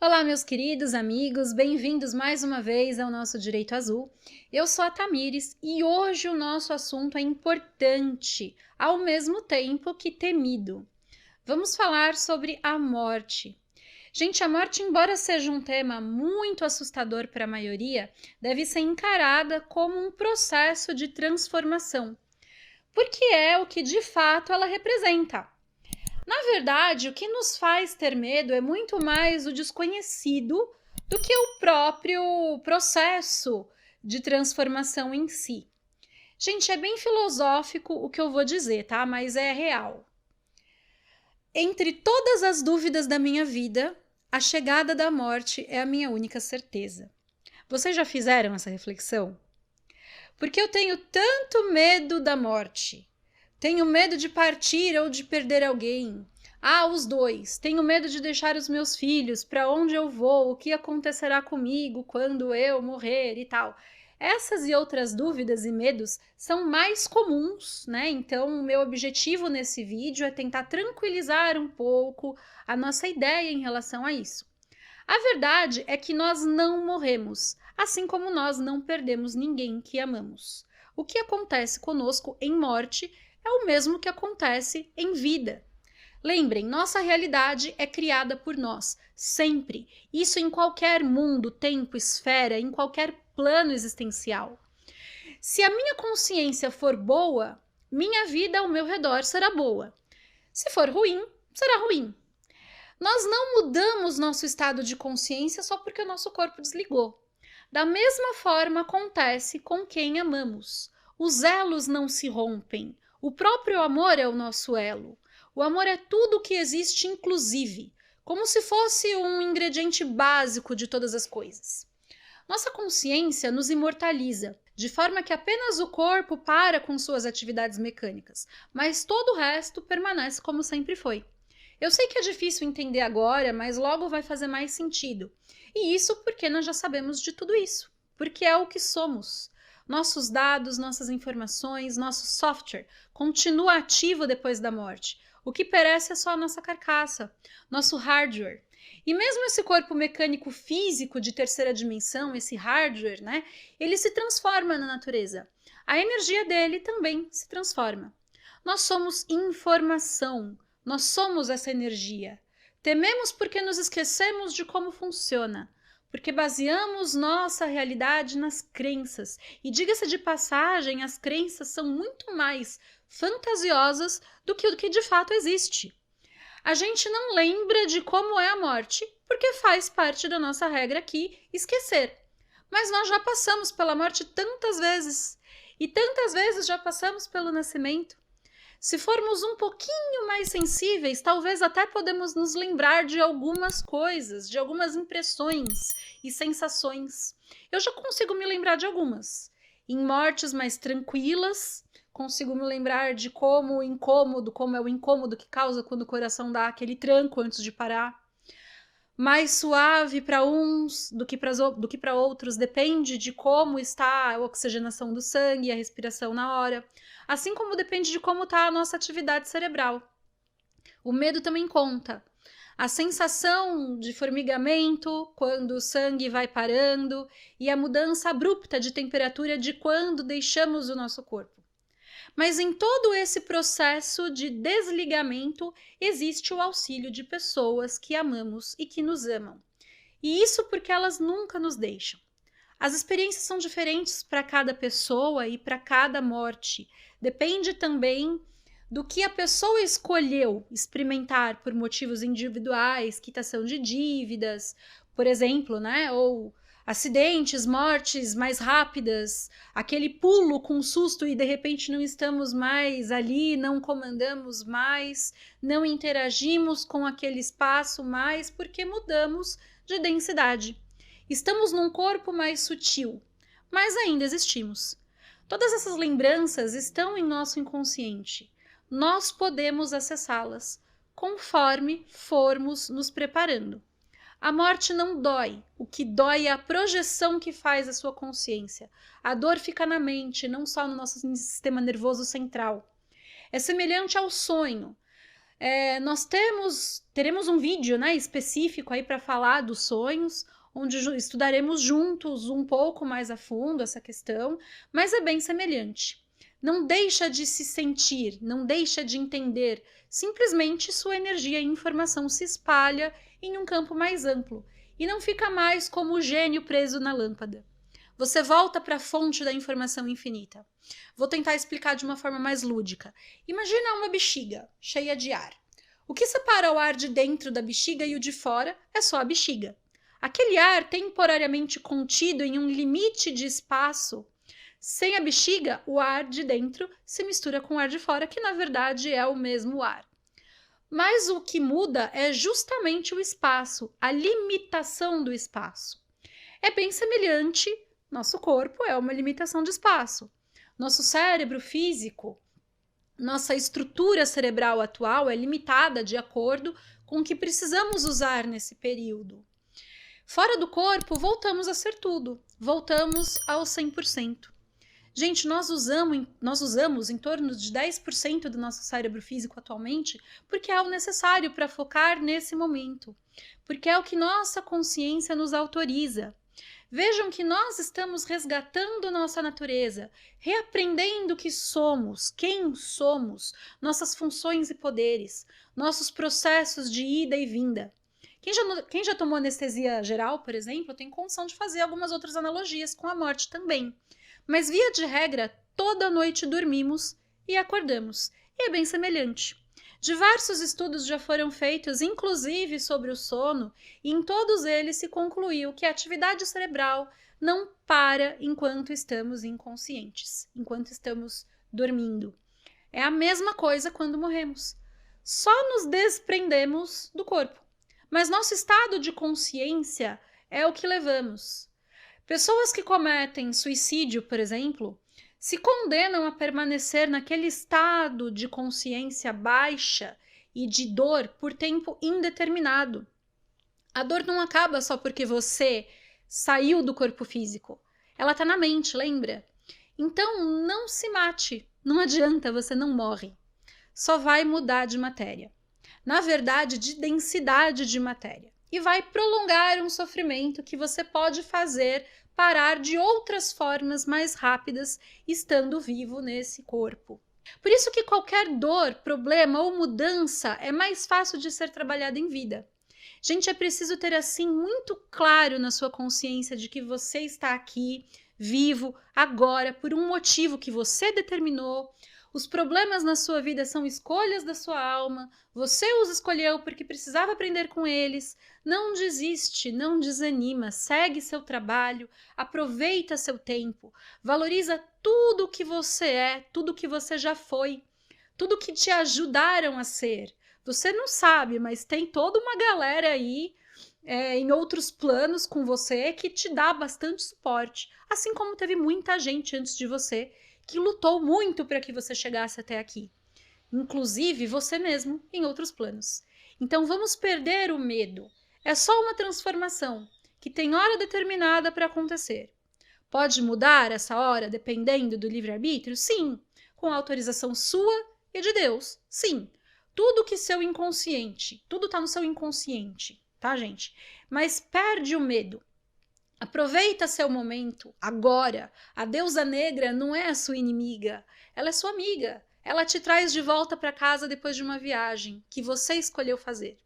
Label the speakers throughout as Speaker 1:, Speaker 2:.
Speaker 1: Olá, meus queridos amigos, bem-vindos mais uma vez ao nosso Direito Azul. Eu sou a Tamires e hoje o nosso assunto é importante, ao mesmo tempo que temido. Vamos falar sobre a morte. Gente, a morte, embora seja um tema muito assustador para a maioria, deve ser encarada como um processo de transformação, porque é o que de fato ela representa. Na verdade, o que nos faz ter medo é muito mais o desconhecido do que o próprio processo de transformação em si. Gente, é bem filosófico o que eu vou dizer, tá? Mas é real. Entre todas as dúvidas da minha vida, a chegada da morte é a minha única certeza. Vocês já fizeram essa reflexão? Porque eu tenho tanto medo da morte. Tenho medo de partir ou de perder alguém. Os dois. Tenho medo de deixar os meus filhos, para onde eu vou, o que acontecerá comigo quando eu morrer e tal. Essas e outras dúvidas e medos são mais comuns, né? Então, o meu objetivo nesse vídeo é tentar tranquilizar um pouco a nossa ideia em relação a isso. A verdade é que nós não morremos, assim como nós não perdemos ninguém que amamos. O que acontece conosco em morte é o mesmo que acontece em vida. Lembrem, nossa realidade é criada por nós, sempre. Isso em qualquer mundo, tempo, esfera, em qualquer plano existencial. Se a minha consciência for boa, minha vida ao meu redor será boa. Se for ruim, será ruim. Nós não mudamos nosso estado de consciência só porque o nosso corpo desligou. Da mesma forma acontece com quem amamos. Os elos não se rompem. O próprio amor é o nosso elo. O amor é tudo o que existe, inclusive, como se fosse um ingrediente básico de todas as coisas. Nossa consciência nos imortaliza, de forma que apenas o corpo para com suas atividades mecânicas, mas todo o resto permanece como sempre foi. Eu sei que é difícil entender agora, mas logo vai fazer mais sentido. E isso porque nós já sabemos de tudo isso, porque é o que somos. Nossos dados, nossas informações, nosso software continua ativo depois da morte. O que perece é só a nossa carcaça, nosso hardware. E mesmo esse corpo mecânico físico de terceira dimensão, esse hardware, né, ele se transforma na natureza. A energia dele também se transforma. Nós somos informação, nós somos essa energia. Tememos porque nos esquecemos de como funciona, porque baseamos nossa realidade nas crenças. E diga-se de passagem, as crenças são muito mais fantasiosas do que o que de fato existe. A gente não lembra de como é a morte, porque faz parte da nossa regra aqui esquecer. Mas nós já passamos pela morte tantas vezes, e tantas vezes já passamos pelo nascimento. Se formos um pouquinho mais sensíveis, talvez até podemos nos lembrar de algumas coisas, de algumas impressões e sensações. Eu já consigo me lembrar de algumas. Em mortes mais tranquilas, consigo me lembrar de como é o incômodo que causa quando o coração dá aquele tranco antes de parar. Mais suave para uns do que para outros, depende de como está a oxigenação do sangue e a respiração na hora, assim como depende de como está a nossa atividade cerebral. O medo também conta. A sensação de formigamento quando o sangue vai parando e a mudança abrupta de temperatura de quando deixamos o nosso corpo. Mas em todo esse processo de desligamento existe o auxílio de pessoas que amamos e que nos amam. E isso porque elas nunca nos deixam. As experiências são diferentes para cada pessoa e para cada morte. Depende também do que a pessoa escolheu experimentar por motivos individuais, quitação de dívidas, por exemplo, né? Ou acidentes, mortes mais rápidas, aquele pulo com susto e de repente não estamos mais ali, não comandamos mais, não interagimos com aquele espaço mais porque mudamos de densidade. Estamos num corpo mais sutil, mas ainda existimos. Todas essas lembranças estão em nosso inconsciente. Nós podemos acessá-las conforme formos nos preparando. A morte não dói, o que dói é a projeção que faz a sua consciência. A dor fica na mente, não só no nosso sistema nervoso central. É semelhante ao sonho. Nós teremos um vídeo, né, específico aí para falar dos sonhos, onde estudaremos juntos um pouco mais a fundo essa questão, mas é bem semelhante. Não deixa de se sentir, não deixa de entender, simplesmente sua energia e informação se espalha em um campo mais amplo e não fica mais como o gênio preso na lâmpada. Você volta para a fonte da informação infinita. Vou tentar explicar de uma forma mais lúdica. Imagina uma bexiga cheia de ar. O que separa o ar de dentro da bexiga e o de fora é só a bexiga. Aquele ar temporariamente contido em um limite de espaço. Sem a bexiga, o ar de dentro se mistura com o ar de fora, que na verdade é o mesmo ar. Mas o que muda é justamente o espaço, a limitação do espaço. É bem semelhante, nosso corpo é uma limitação de espaço. Nosso cérebro físico, nossa estrutura cerebral atual é limitada de acordo com o que precisamos usar nesse período. Fora do corpo, voltamos a ser tudo, voltamos ao 100%. Gente, nós usamos em torno de 10% do nosso cérebro físico atualmente porque é o necessário para focar nesse momento, porque é o que nossa consciência nos autoriza. Vejam que nós estamos resgatando nossa natureza, reaprendendo que somos, quem somos, nossas funções e poderes, nossos processos de ida e vinda. Quem já tomou anestesia geral, por exemplo, tem condição de fazer algumas outras analogias com a morte também. Mas, via de regra, toda noite dormimos e acordamos. E é bem semelhante. Diversos estudos já foram feitos, inclusive sobre o sono, e em todos eles se concluiu que a atividade cerebral não para enquanto estamos inconscientes, enquanto estamos dormindo. É a mesma coisa quando morremos. Só nos desprendemos do corpo. Mas nosso estado de consciência é o que levamos. Pessoas que cometem suicídio, por exemplo, se condenam a permanecer naquele estado de consciência baixa e de dor por tempo indeterminado. A dor não acaba só porque você saiu do corpo físico. Ela está na mente, lembra? Então não se mate, não adianta, você não morre. Só vai mudar de matéria. Na verdade, de densidade de matéria. E vai prolongar um sofrimento que você pode fazer parar de outras formas mais rápidas estando vivo nesse corpo. Por isso que qualquer dor, problema ou mudança é mais fácil de ser trabalhada em vida. Gente, é preciso ter assim muito claro na sua consciência de que você está aqui, vivo, agora, por um motivo que você determinou. Os problemas na sua vida são escolhas da sua alma, você os escolheu porque precisava aprender com eles. Não desiste, não desanima, segue seu trabalho, aproveita seu tempo, valoriza tudo o que você é, tudo o que você já foi, tudo que te ajudaram a ser. Você não sabe, mas tem toda uma galera aí em outros planos com você que te dá bastante suporte, assim como teve muita gente antes de você que lutou muito para que você chegasse até aqui. Inclusive você mesmo em outros planos. Então vamos perder o medo. É só uma transformação que tem hora determinada para acontecer. Pode mudar essa hora dependendo do livre-arbítrio? Sim. Com a autorização sua e de Deus? Sim. Tudo que seu inconsciente, tudo está no seu inconsciente, tá, gente? Mas perde o medo. Aproveita seu momento, agora. A deusa negra não é a sua inimiga, ela é sua amiga. Ela te traz de volta para casa depois de uma viagem que você escolheu fazer.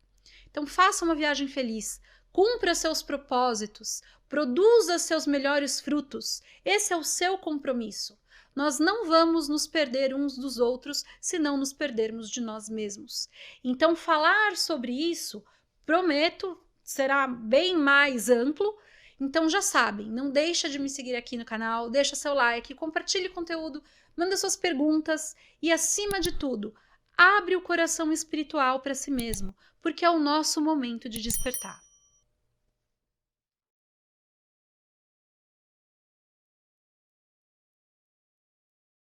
Speaker 1: Então faça uma viagem feliz, cumpra seus propósitos, produza seus melhores frutos. Esse é o seu compromisso. Nós não vamos nos perder uns dos outros se não nos perdermos de nós mesmos. Então falar sobre isso, prometo, será bem mais amplo. Então já sabem, não deixa de me seguir aqui no canal, deixa seu like, compartilhe o conteúdo, manda suas perguntas e, acima de tudo, abre o coração espiritual para si mesmo, porque é o nosso momento de despertar.